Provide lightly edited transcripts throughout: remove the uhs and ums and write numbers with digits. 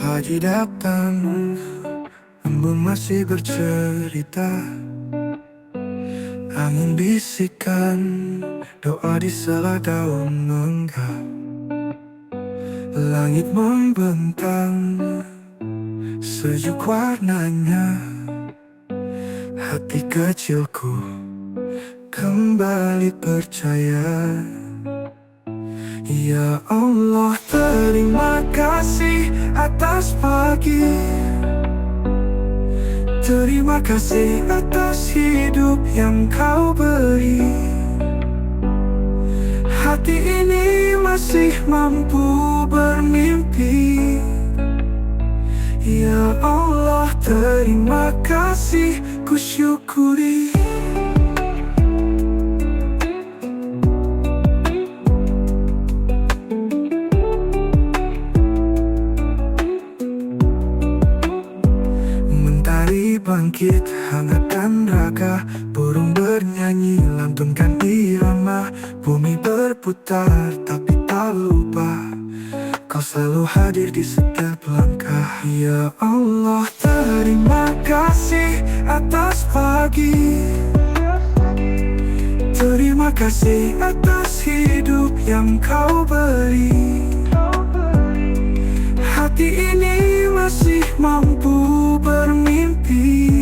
Pagi datang, embun masih bercerita. Angin bisikan, doa di sela daun mangga. Langit membentang, sejuk warnanya. Hati kecilku kembali percaya. Ya Allah, terima kasih atas pagi. Terima kasih atas hidup yang kau beri. Hati ini masih mampu bermimpi. Ya Allah, terima kasih, ku syukuri. Mentari bangkit, hangatkan raga. Burung bernyanyi, lantunkan irama. Bumi berputar, tapi tak lupa kau selalu hadir di setiap langkah. Ya Allah, terima kasih atas pagi. Terima kasih atas hidup yang kau beri. Hati ini masih mampu bermimpi.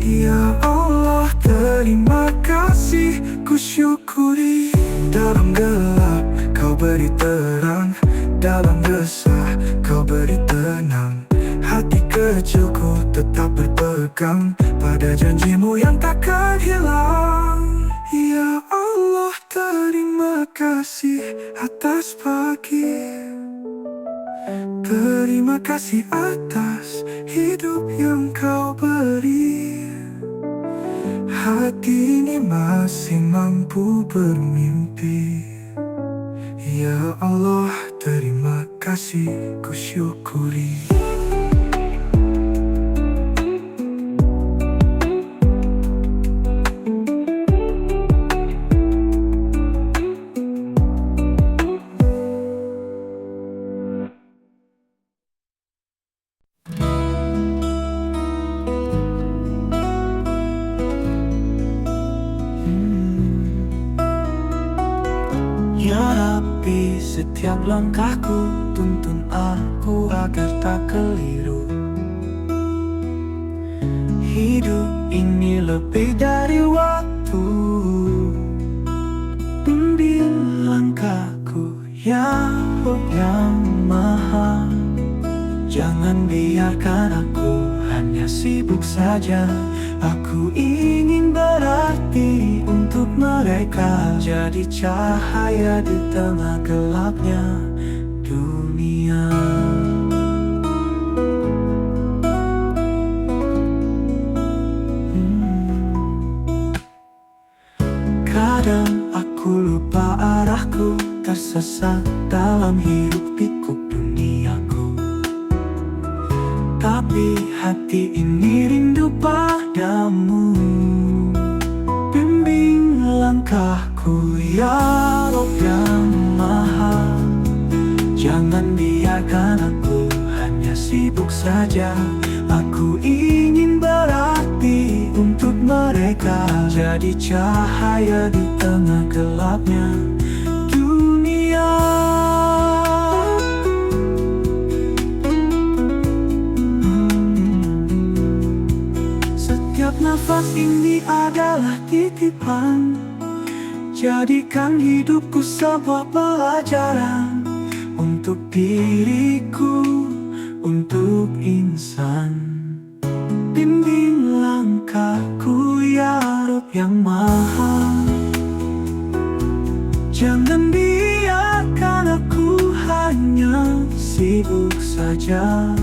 Ya Allah, terima kasih, ku syukuri. Dalam gelap kau beri terang, dalam resah kau beri tenang. Hati kecilku tetap berpegang pada janjimu yang takkan hilang. Ya Allah, terima kasih atas pagi. Terima kasih atas hidup yang kau beri. Hati ini masih mampu bermimpi. Ya Allah, terima kasih, ku syukuri. Ya Rabbi, setiap langkahku tuntun aku agar tak keliru. Hidup ini lebih dari waktu. Bimbing langkahku ya Rob yang Maha. Jangan biarkan aku hanya sibuk saja. Aku ingin berarti untuk mereka, jadi cahaya di tengah gelapnya dunia. Kadang aku lupa arahku, tersesat dalam hidup pikuk duniaku. Tapi hati ini rindu padamu. Bimbing langkahku ya Rob yang Maha. Jangan biarkan aku hanya sibuk saja. Aku ingin berarti untuk mereka, jadi cahaya di tengah gelapnya dunia. Nafas ini adalah titipan. Jadikan hidupku sebuah pelajaran untuk diriku, untuk insan. Bimbing langkahku ya Rob yang Maha. Jangan biarkan aku hanya sibuk saja.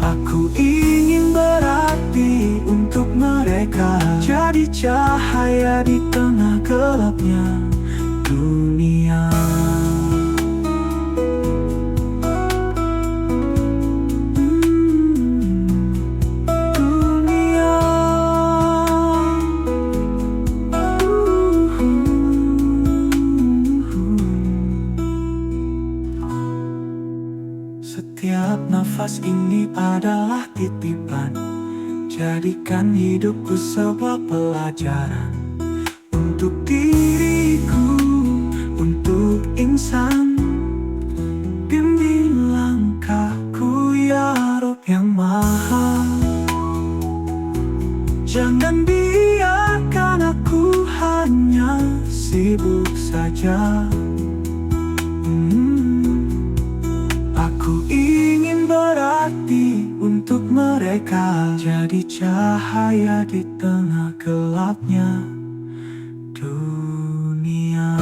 Aku ingin berarti untuk mereka, jadi cahaya di tengah gelapnya dunia. Setiap nafas ini adalah titipan. Jadikan hidupku sebuah pelajaran untuk diriku, untuk insan. Bimbing langkahku ya Rob yang Maha. Jangan biarkan aku hanya sibuk saja. Aku ingin berarti untuk mereka, jadi cahaya di tengah gelapnya dunia.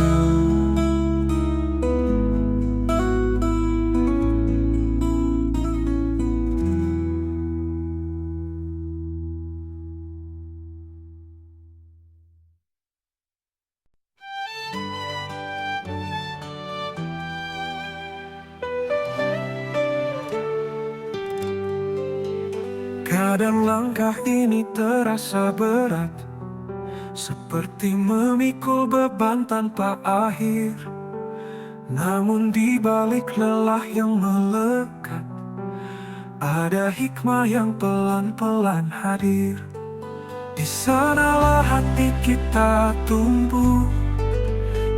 Kadang langkah ini terasa berat, seperti memikul beban tanpa akhir. Namun di balik lelah yang melekat, ada hikmah yang pelan-pelan hadir. Di sanalah hati kita tumbuh,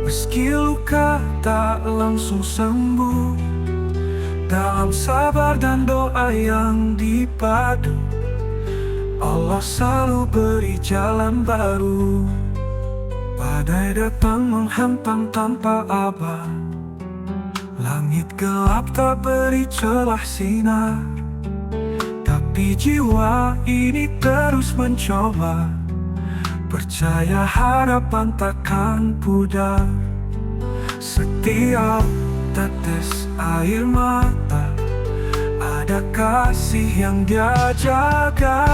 meski luka tak langsung sembuh. Dalam sabar dan doa yang dipadu, Allah selalu beri jalan baru. Badai datang menghantam tanpa abah, langit gelap tak beri celah sinar. Tapi jiwa ini terus mencoba, percaya harapan takkan pudar. Setiap tetes air mata, ada kasih yang dia jaga.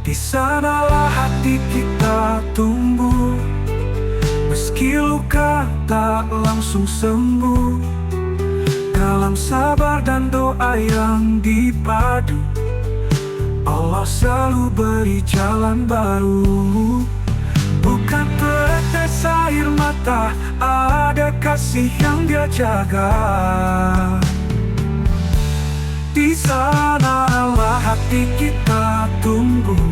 Di sanalah hati kita tumbuh, meski luka tak langsung sembuh. Dalam sabar dan doa yang dipadu, Allah selalu beri jalan baru. Bukan tetes air mata, ada kasih yang dia jaga. Di sanalah hati kita tumbuh,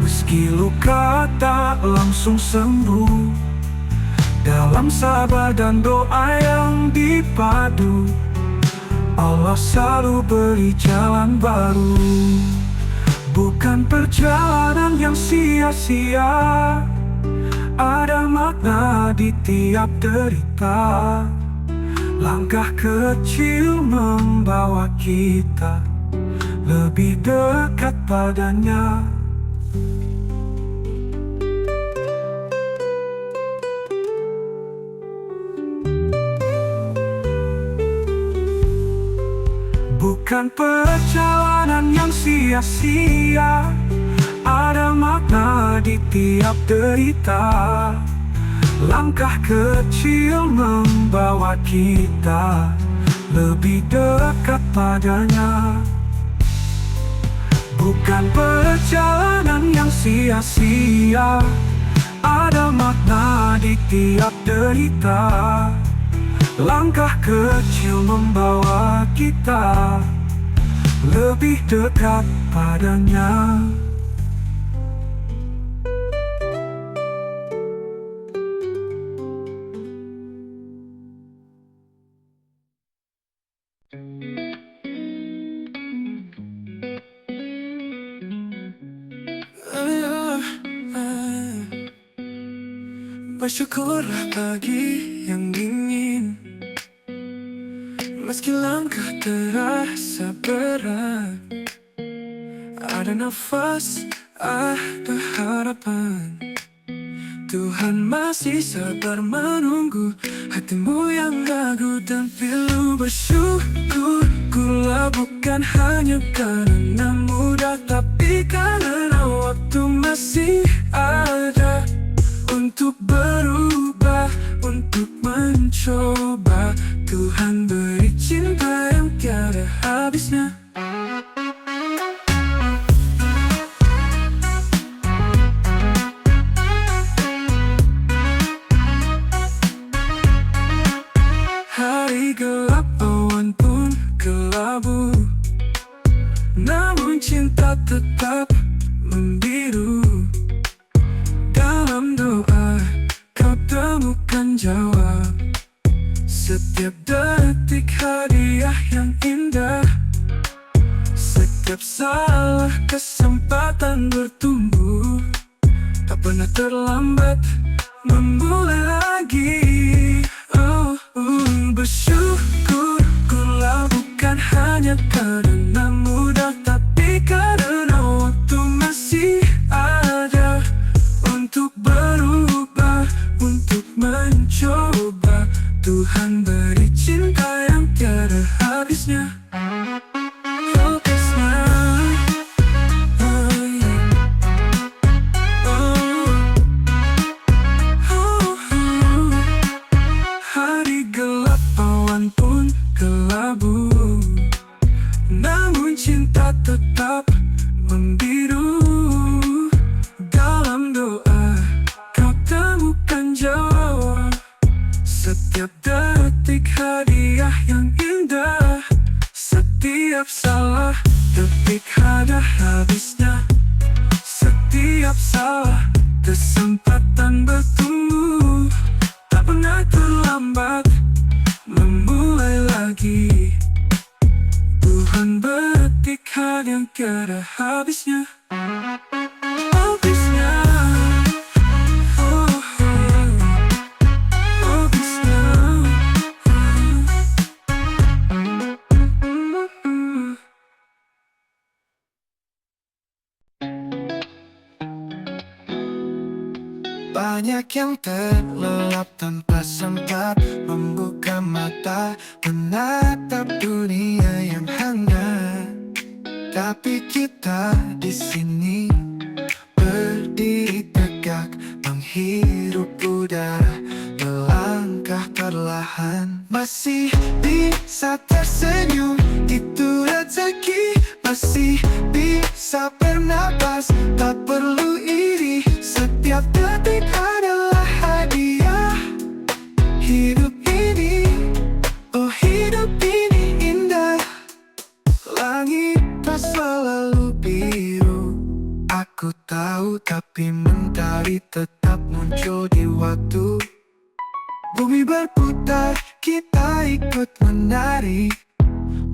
meski luka tak langsung sembuh. Dalam sabar dan doa yang dipadu, Allah selalu beri jalan baru. Bukan perjalanan yang sia-sia, ada makna di tiap derita. Langkah kecil membawa kita lebih dekat padanya. Bukan perjalanan yang sia-sia, ada makna di tiap derita. Langkah kecil membawa kita lebih dekat padanya. Bukan perjalanan yang sia-sia, ada makna di tiap derita. Langkah kecil membawa kita lebih dekat padanya. Bersyukurlah pagi yang dingin, meski langkah terasa berat. Ada nafas, ada harapan. Tuhan masih sabar menunggu hatimu yang ragu dan pilu. Bersyukurlah bukan hanya karena mudah, tapi karena waktu masih ada untuk berubah, untuk mencoba. Tuhan beri cinta yang tiada habisnya. Hari gelap, awan pun kelabu, namun cinta tetap membiru. Dalam doa kau temukan jawab, setiap detik hadiah yang indah. Setiap salah kesempatan bertumbuh, tak pernah terlambat memulai lagi. Bersyukurlah bukan hanya karena mudah, tapi karena waktu masih ada untuk berubah, untuk mencoba. Tuhan beri cinta yang tiada habisnya. Hari gelap, awan pun kelabu, namun cinta tetap membiru. Dalam doa kau temukan jawab, setiap detik hadiah yang indah. Setiap salah detik ada habisnya. Setiap salah kesempatan bertumbuh, tak pernah terlambat memulai lagi. Tuhan betik hadiah yang tiada habisnya. Habisnya, habisnya. Banyak yang terlelap tanpa sempat membuka mata, menatap dunia yang hangat. Tapi kita di sini berdiri tegak, menghirup udara, melangkah perlahan. Masih bisa tersenyum, itu rezeki. Masih bisa bernapas, tak perlu iri. Setiap detik adalah hadiah. Hidup ini, oh hidup ini indah. Langit tak selalu biru, aku tahu, tapi mentari tetap muncul di waktu. Bumi berputar, kita ikut menari.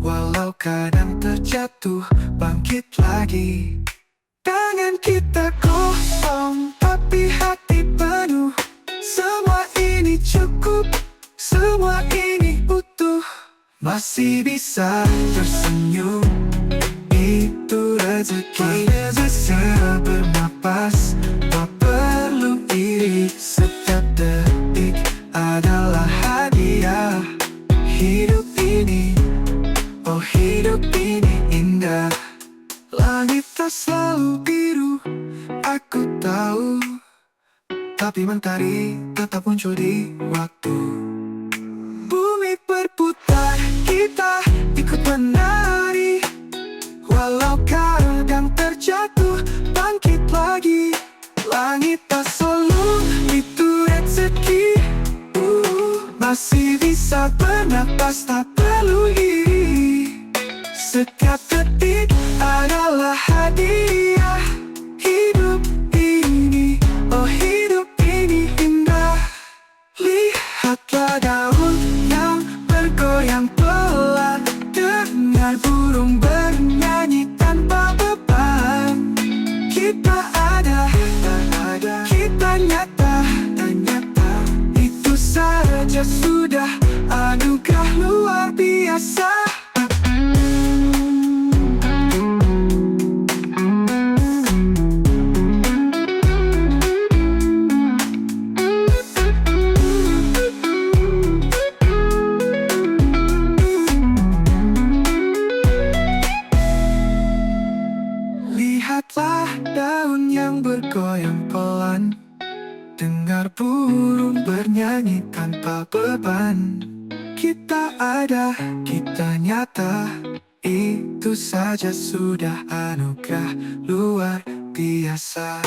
Walau kadang terjatuh, bangkit lagi. Tangan kita kosong, tapi hati penuh. Semua ini cukup, semua ini utuh. Masih bisa tersenyum, itu rezeki. Bisa bernapas, tak perlu iri. Setiap detik adalah hadiah. Hidup ini, oh hidup ini indah. Langit tak selalu biru, aku tahu, tapi mentari tetap muncul di waktu. Bumi berputar, kita ikut menari. Walau kadang terjatuh, bangkit lagi. Langit tak selalu, itu rezeki. Masih bisa bernapas, tak perlu iri. Setiap detik adalah hadiah. Hidup ini, oh hidup ini indah. Lihatlah daun yang bergoyang pelan, dengar burung bernyanyi tanpa beban. Kita ada, kita nyata, itu saja sudah anugerah luar biasa. Lihatlah daun yang bergoyang pelan, dengar burung bernyanyi tanpa beban. Kita ada, kita nyata, itu saja sudah anugerah luar biasa.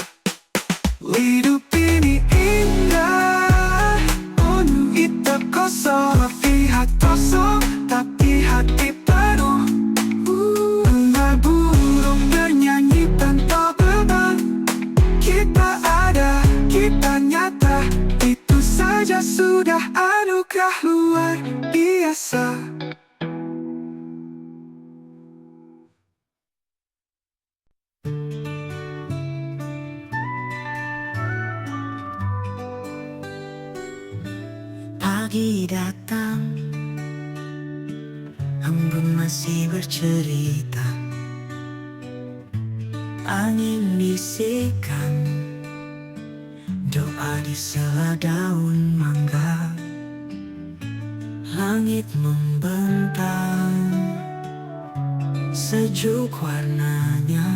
Hidup ini indah, penuh hitam kosong, tapi hati kosong, tapi hati penuh luar biasa. Pagi datang, embun masih bercerita. Angin bisikan, doa di sela daun mangga. Langit membentang, sejuk warnanya.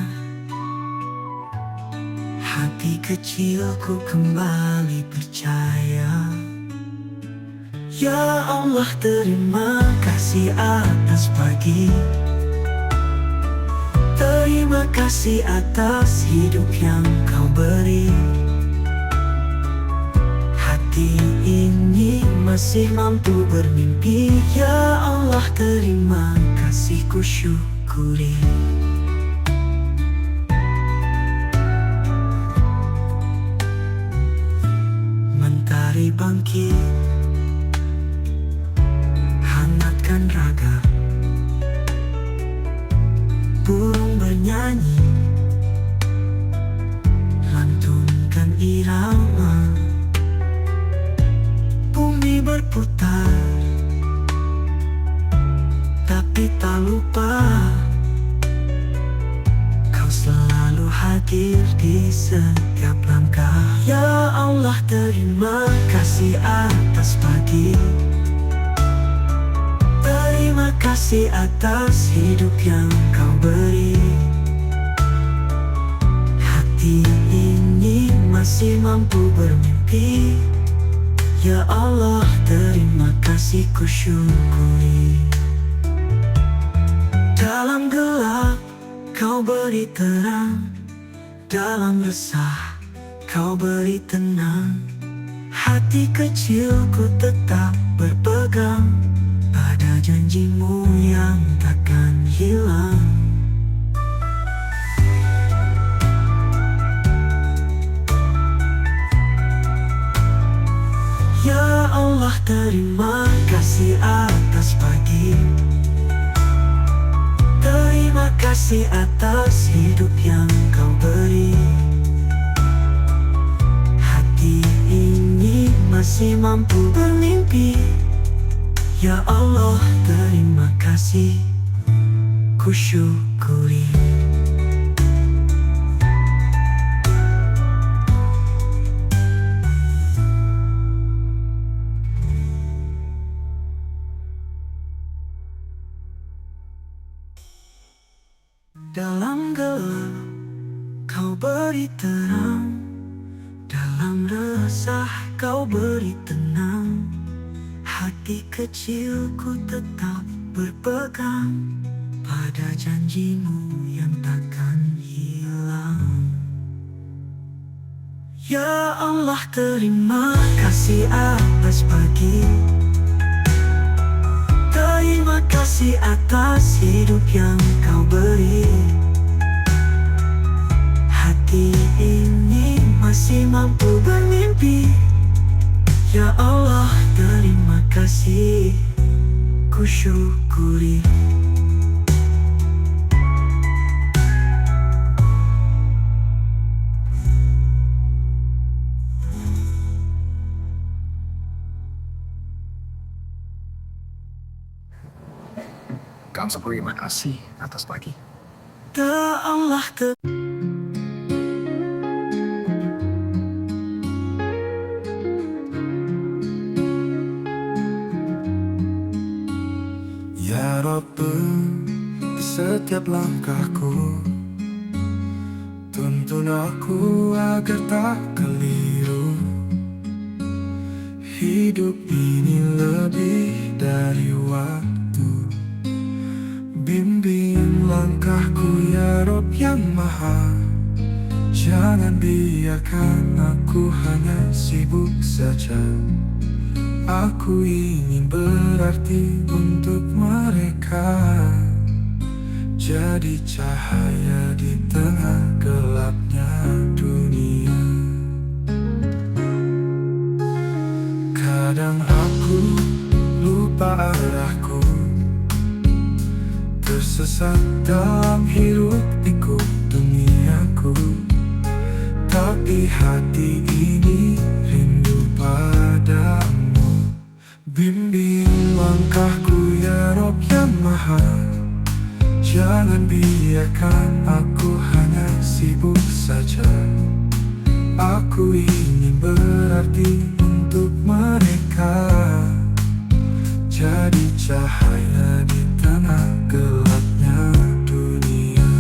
Hati kecilku kembali percaya. Ya Allah, terima kasih atas pagi. Terima kasih atas hidup yang kau beri. Hati ini masih mampu bermimpi. Ya Allah, terima kasih, ku syukuri. Mentari bangkit, hangatkan raga. Burung bernyanyi, lantunkan irama. Bumi berputar, tapi tak lupa kau selalu hadir di setiap langkah. Ya Allah, terima kasih atas pagi. Terima kasih atas hidup yang kau beri. Hati ini masih mampu bermimpi. Ya Allah, terima kasih, ku syukuri. Dalam gelap kau beri terang, dalam resah kau beri tenang. Hati kecilku tetap berpegang pada janjimu yang takkan hilang. Ya Allah, terima kasih atas pagi. Terima kasih atas hidup yang kau beri. Hati ini masih mampu bermimpi. Ya Allah, terima kasih, ku syukuri. Dalam gelap kau beri terang, dalam resah kau beri tenang. Hati kecilku tetap berpegang pada janjimu yang takkan hilang. Ya Allah, terima kasih atas pagi. Terima kasih atas hidup yang kau beri. Hati ini masih mampu bermimpi. Ya Allah, terima kasih, ku syukuri. Kang terima kasih atas pagi. Ya Allah, Ya Rabbi, di setiap langkahku tuntun aku agar tak keliru. Hidup ini lebih dari waktu. Bimbing langkahku ya Rob yang maha. Jangan biarkan aku hanya sibuk saja. Aku ingin berarti untuk mereka, jadi cahaya di tengah gelapnya dunia. Kadang aku tanpa arahku, tersesat dalam hiruk pikuk duniaku. Tapi hati ini rindu padamu. Bimbing langkahku ya Rob yang Maha, jangan biarkan aku hanya sibuk saja. Aku ingin berarti untuk mereka, jadi cahaya di tengah gelapnya dunia.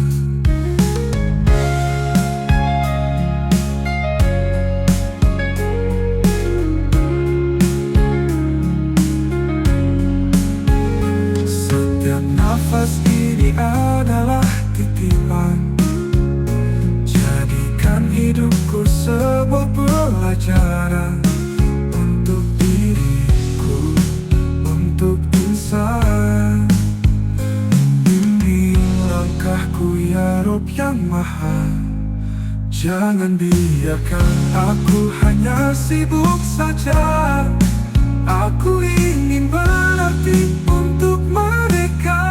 Setiap nafas ini adalah titipan, jadikan hidupku sebuah pelajaran untuk diriku, untuk insan. Bimbing langkahku ya Rob yang Maha, jangan biarkan aku hanya sibuk saja. Aku ingin berarti untuk mereka,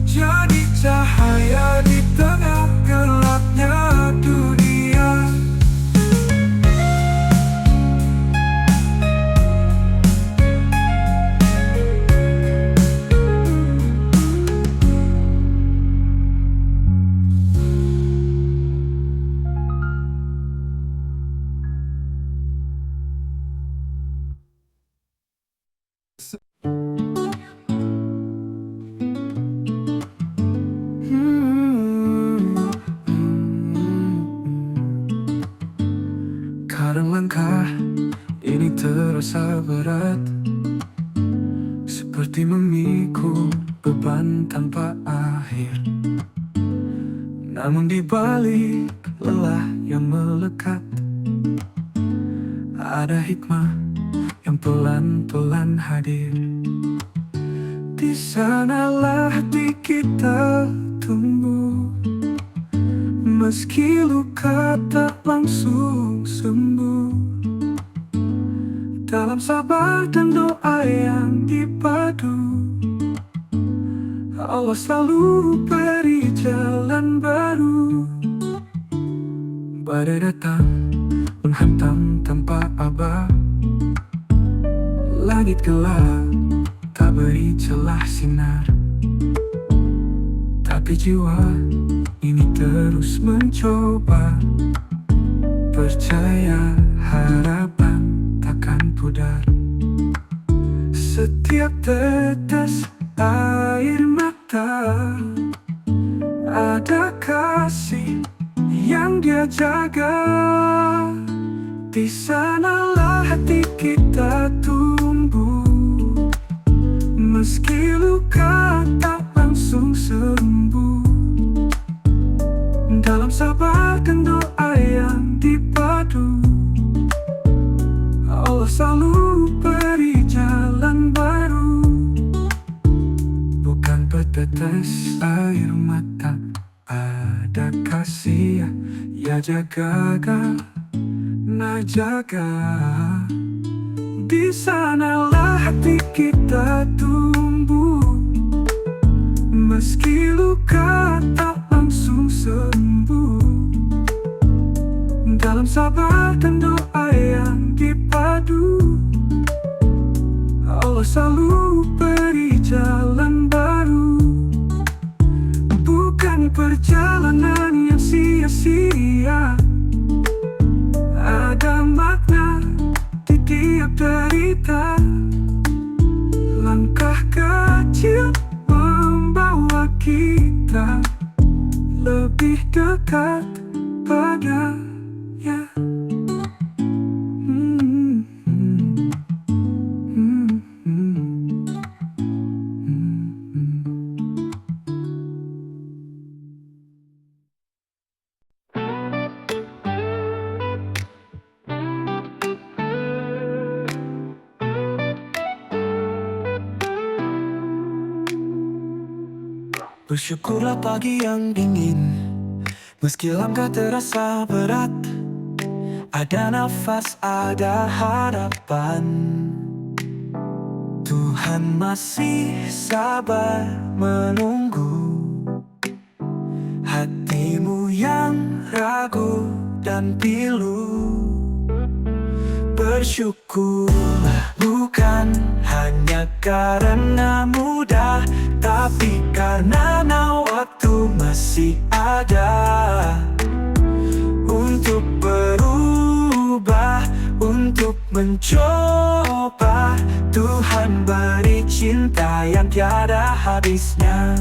jadi cahaya di tengah gelapnya dunia. Kadang langkah ini terasa berat, seperti memikul beban tanpa akhir. Namun di balik lelah yang melekat, ada hikmah yang pelan-pelan hadir. Di sanalah hati kita tumbuh, meski luka tak langsung sembuh. Dalam sabar dan doa yang dipadu, Allah selalu beri jalan baru. Badai datang menghantam tanpa abah, langit gelap tak beri celah sinar. Tapi jiwa ini terus mencoba, percaya harapan takkan pudar. Setiap tetes air mata ada kasih yang dia jaga. Di sanalah hati kita tumbuh, meski luka tak langsung sembuh. Dalam sabar dan doa yang dipadu, Allah selalu beri jalan baru. Bukan bertetes air mata, ada kasih ya jaga, nah jaga. Di sanalah hati kita tumbuh, meski luka tak langsung sembuh. Dalam sabar dan doa yang dipadu, Allah selalu beri jalan baru. Bukan perjalanan yang sia-sia, ada makna di tiap derita. Langkah kecil membawa kita lebih dekat padanya. Bersyukurlah pagi yang dingin, meski langkah terasa berat. Ada nafas, ada harapan. Tuhan masih sabar menunggu. Hatimu yang ragu dan pilu, bersyukurlah bukan hanya karena mudah, tapi karena waktu masih ada untuk berubah, untuk mencoba. Tuhan beri cinta yang tiada habisnya.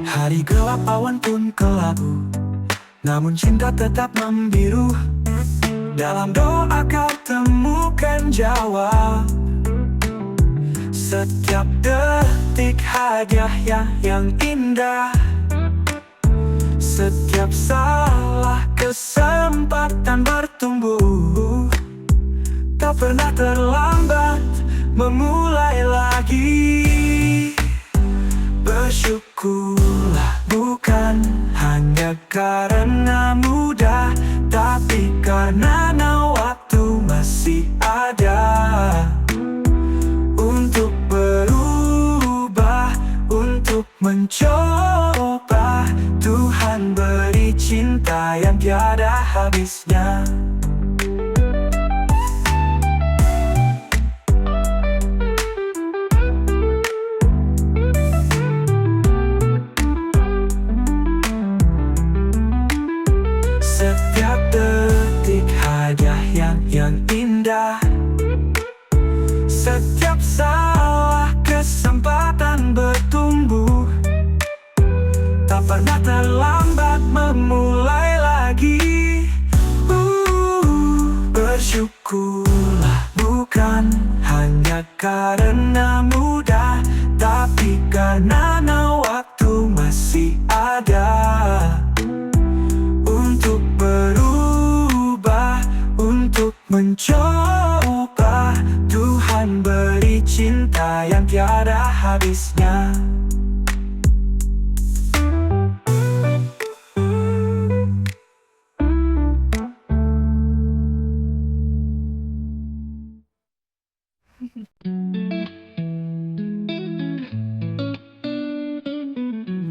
Hari gelap, awan pun kelabu, namun cinta tetap membiru. Dalam doa kau temukan jawab. Setiap detik hadiah yang indah. Setiap salah kesempatan bertumbuh. Tak pernah terlambat memulai lagi. Bersyukurlah bukan hanya karena mudah, tapi karena waktu masih ada untuk berubah, untuk mencoba. Tuhan beri cinta yang tiada habisnya. Setiap detik hadiah yang indah. Setiap salah kesempatan bertumbuh. Tak pernah terlambat memulai lagi. Bersyukurlah bukan hanya karena mudah, tapi karena waktu masih ada untuk berubah, untuk mencoba. Tuhan beri cinta yang tiada habisnya.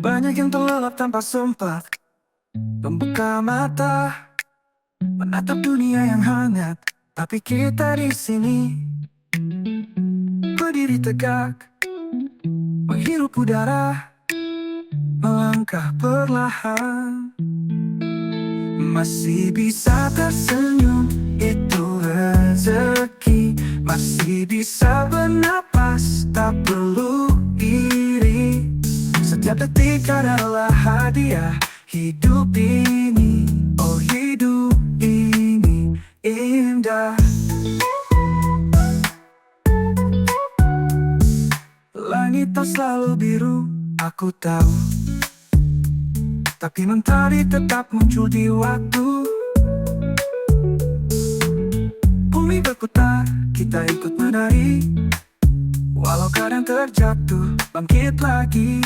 Banyak yang terlelap tanpa sempat membuka mata, menatap dunia yang hangat, tapi kita di sini berdiri tegak, menghirup udara, melangkah perlahan. Masih bisa tersenyum, itu rezeki. Masih bisa bernapas, tak perlu iri. Setiap detik adalah hadiah. Hidup ini, oh hidup ini indah. Langit tak selalu biru, aku tahu, tapi mentari tetap muncul di waktu. Bumi berputar, kita ikut menari. Walau kadang terjatuh, bangkit lagi.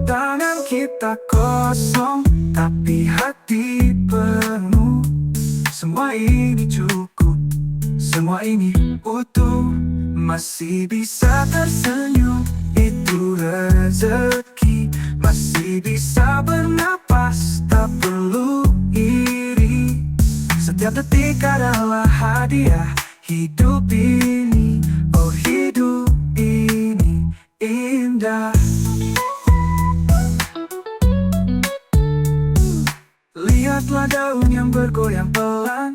Tangan kita kosong, tapi hati penuh. Semua ini cukup, semua ini utuh. Masih bisa tersenyum, itu rezeki. Masih bisa bernapas, tak perlu iri. Setiap detik adalah hadiah. Hidup ini, oh hidup ini indah. Lihatlah daun yang bergoyang pelan,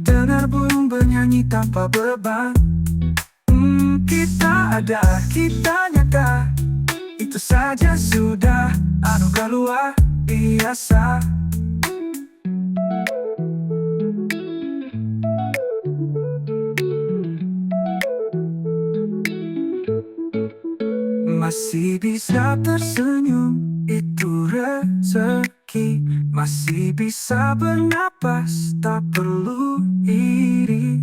dengar burung bernyanyi tanpa beban. Kita ada, kita nyata, itu saja sudah anugerah luar biasa. Masih bisa tersenyum, itu rezeki. Masih bisa bernapas, tak perlu iri.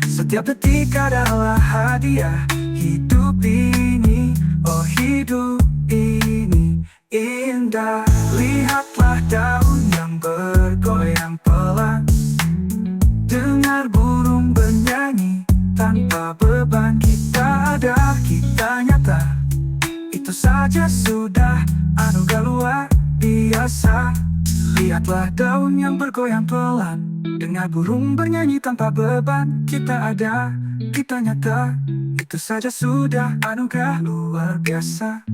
Setiap detik adalah hadiah. Hidup ini, oh hidup ini indah. Lihatlah daun yang bergoyang pelan, dengar burung ada, kita nyata. Itu saja sudah anugerah luar biasa. Lihatlah daun yang bergoyang pelan, dengar burung bernyanyi tanpa beban. Kita ada, kita nyata. Itu saja sudah anugerah luar biasa.